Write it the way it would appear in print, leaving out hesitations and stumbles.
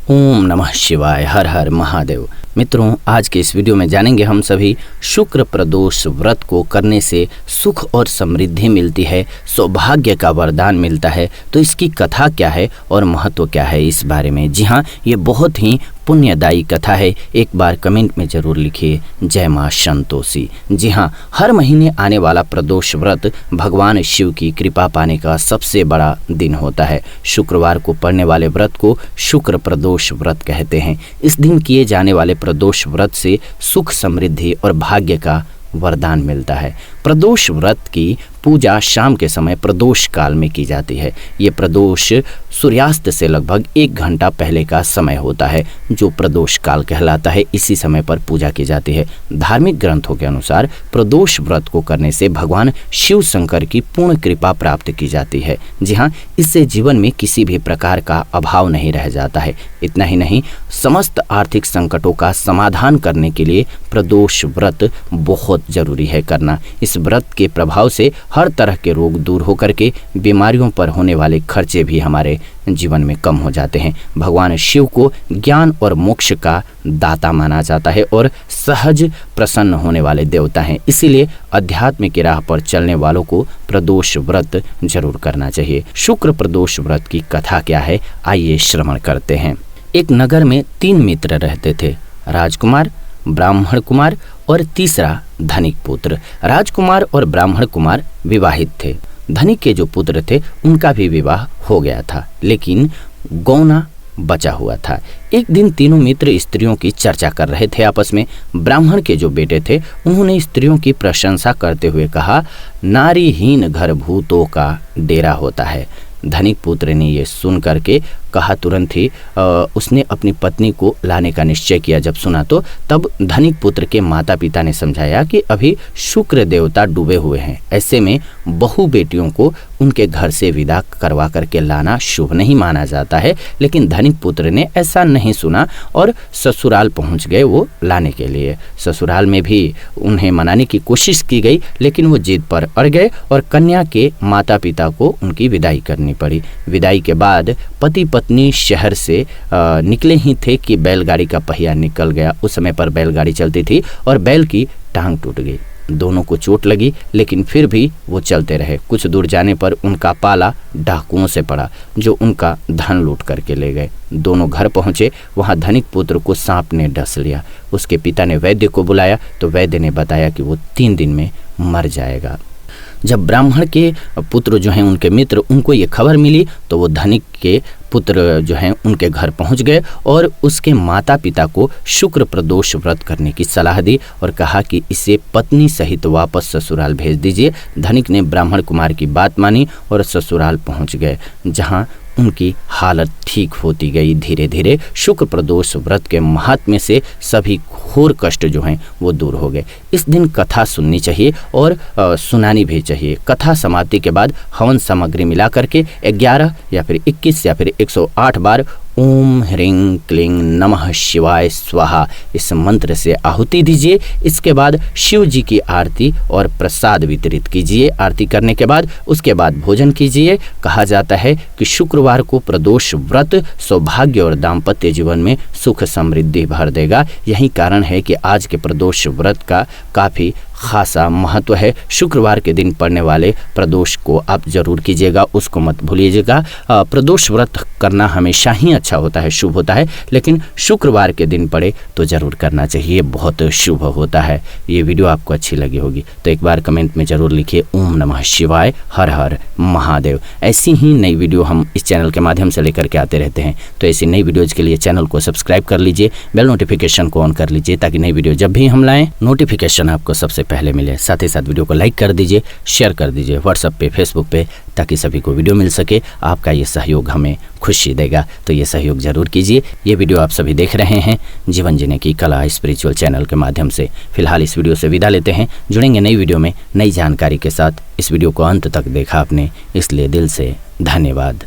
ओम नमः शिवाय। हर हर महादेव। मित्रों, आज के इस वीडियो में जानेंगे हम सभी शुक्र प्रदोष व्रत को करने से सुख और समृद्धि मिलती है, सौभाग्य का वरदान मिलता है। तो इसकी कथा क्या है और महत्व क्या है इस बारे में। जी हाँ, ये बहुत ही पुण्यदायी कथा है। एक बार कमेंट में जरूर लिखिए जय माँ संतोषी। जी हाँ, हर महीने आने वाला प्रदोष व्रत भगवान शिव की कृपा पाने का सबसे बड़ा दिन होता है। शुक्रवार को पड़ने वाले व्रत को शुक्र प्रदोष व्रत कहते हैं। इस दिन किए जाने वाले प्रदोष व्रत से सुख समृद्धि और भाग्य का वरदान मिलता है। प्रदोष व्रत की पूजा शाम के समय प्रदोष काल में की जाती है। ये प्रदोष सूर्यास्त से लगभग 1 घंटा पहले का समय होता है, जो प्रदोष काल कहलाता है। इसी समय पर पूजा की जाती है। धार्मिक ग्रंथों के अनुसार प्रदोष व्रत को करने से भगवान शिव शंकर की पूर्ण कृपा प्राप्त की जाती है। जी हाँ, इससे जीवन में किसी भी प्रकार का अभाव नहीं रह जाता है। इतना ही नहीं, समस्त आर्थिक संकटों का समाधान करने के लिए प्रदोष व्रत बहुत जरूरी है करना। इस व्रत के प्रभाव से हर तरह के रोग दूर होकर के बीमारियों पर होने वाले खर्चे भी हमारे जीवन में कम हो जाते हैं। भगवान शिव को ज्ञान और मोक्ष का दाता माना जाता है और सहज प्रसन्न होने वाले देवता हैं। इसीलिए अध्यात्म की राह पर चलने वालों को प्रदोष व्रत जरूर करना चाहिए। शुक्र प्रदोष व्रत की कथा क्या है, आइए श्रवण करते हैं। एक नगर में 3 मित्र रहते थे, राजकुमार, ब्राह्मण कुमार और तीसरा धनिक पुत्र। राजकुमार और ब्राह्मण कुमार विवाहित थे। धनिक के जो पुत्र थे उनका भी विवाह हो गया था, लेकिन गौना बचा हुआ था। एक दिन तीनों मित्र स्त्रियों की चर्चा कर रहे थे आपस में। ब्राह्मण के जो बेटे थे उन्होंने स्त्रियों की प्रशंसा करते हुए कहा, नारीहीन घर भूतों का डेरा होता है। धनिक पुत्र ने ये सुन करके कहा, तुरंत ही उसने अपनी पत्नी को लाने का निश्चय किया। जब सुना तो तब धनिक पुत्र के माता पिता ने समझाया कि अभी शुक्र देवता डूबे हुए हैं, ऐसे में बहू बेटियों को उनके घर से विदा करवा करके लाना शुभ नहीं माना जाता है। लेकिन धनिक पुत्र ने ऐसा नहीं सुना और ससुराल पहुंच गए वो लाने के लिए। ससुराल में भी उन्हें मनाने की कोशिश की गई, लेकिन वो जिद पर अड़ गए और कन्या के माता पिता को उनकी विदाई करनी पड़ी। विदाई के बाद पति पत्नी शहर से निकले ही थे कि बैलगाड़ी का पहिया निकल गया। उस समय पर बैलगाड़ी चलती थी और बैल की टांग टूट गई। दोनों को चोट लगी, लेकिन फिर भी वो चलते रहे। कुछ दूर जाने पर उनका पाला डाकुओं से पड़ा, जो उनका धन लूट करके ले गए। दोनों घर पहुंचे। वहां धनिक पुत्र को सांप ने डस लिया। उसके पिता ने वैद्य को बुलाया तो वैद्य ने बताया कि वो 3 दिन में मर जाएगा। जब ब्राह्मण के पुत्र जो हैं उनके मित्र, उनको ये खबर मिली तो वो धनिक के पुत्र जो हैं उनके घर पहुंच गए और उसके माता पिता को शुक्र प्रदोष व्रत करने की सलाह दी और कहा कि इसे पत्नी सहित वापस ससुराल भेज दीजिए। धनिक ने ब्राह्मण कुमार की बात मानी और ससुराल पहुंच गए, जहां उनकी हालत ठीक होती गई। धीरे धीरे शुक्र प्रदोष व्रत के महात्म्य से सभी घोर कष्ट जो हैं वो दूर हो गए। इस दिन कथा सुननी चाहिए और सुनानी भी चाहिए। कथा समाप्ति के बाद हवन सामग्री मिला करके 11 या फिर 21 या फिर 108 बार ओम ह्रीं क्लीं नमः शिवाय स्वाहा इस मंत्र से आहुति दीजिए। इसके बाद शिव जी की आरती और प्रसाद वितरित कीजिए। आरती करने के बाद उसके बाद भोजन कीजिए। कहा जाता है कि शुक्रवार को प्रदोष व्रत सौभाग्य और दाम्पत्य जीवन में सुख समृद्धि भर देगा। यही कारण है कि आज के प्रदोष व्रत का काफ़ी खासा महत्व है। शुक्रवार के दिन पड़ने वाले प्रदोष को आप जरूर कीजिएगा, उसको मत भूलिएगा। प्रदोष व्रत करना हमेशा ही अच्छा होता है, शुभ होता है, लेकिन शुक्रवार के दिन पड़े तो जरूर करना चाहिए, बहुत शुभ होता है। ये वीडियो आपको अच्छी लगी होगी तो एक बार कमेंट में जरूर लिखिए ओम नमः शिवाय, हर हर महादेव। ऐसी ही नई वीडियो हम इस चैनल के माध्यम से लेकर के आते रहते हैं। तो ऐसी नई वीडियोज़ के लिए चैनल को सब्सक्राइब कर लीजिए, बेल नोटिफिकेशन को ऑन कर लीजिए, ताकि नई वीडियो जब भी हम लाएं नोटिफिकेशन आपको सबसे पहले मिले। साथ ही साथ वीडियो को लाइक कर दीजिए, शेयर कर दीजिए व्हाट्सएप पे, फेसबुक पे, ताकि सभी को वीडियो मिल सके। आपका ये सहयोग हमें खुशी देगा, तो ये सहयोग जरूर कीजिए। ये वीडियो आप सभी देख रहे हैं जीवन जीने की कला स्पिरिचुअल चैनल के माध्यम से। फिलहाल इस वीडियो से विदा लेते हैं, जुड़ेंगे नई वीडियो में नई जानकारी के साथ। इस वीडियो को अंत तक देखा आपने, इसलिए दिल से धन्यवाद।